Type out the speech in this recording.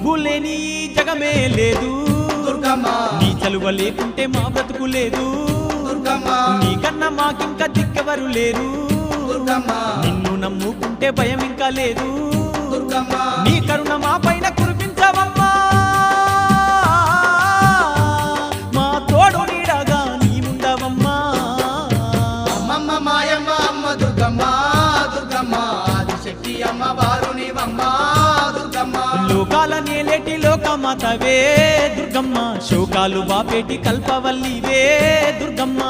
నువ్వు లేని ఈ జగమే లేదు దుర్గమ్మ నీ చలువ లేకుంటే మా బ్రతుకు లేదు దుర్గమ్మ నీకన్నా మాకింకా దిక్కెవరు లేరు దుర్గమ్మ నిన్ను నమ్ముకుంటే భయం ఇంకా లేదు దుర్గమ్మ నీ కరుణ మా పైన కురిపించవమ్మా మా తోడు నీడగా నీవుండవమ్మా అమ్మమ్మ మాయమ్మ అమ్మ దుర్గమ్మ దుర్గమ్మ ఆదిశక్తి అమ్మ వారు నీవమ్మ దుర్గమ్మ లోకాల నేలేటి లోకమాతవే దుర్గమ్మ శోకాలు బాపేటి కల్పవల్లివే దుర్గమ్మ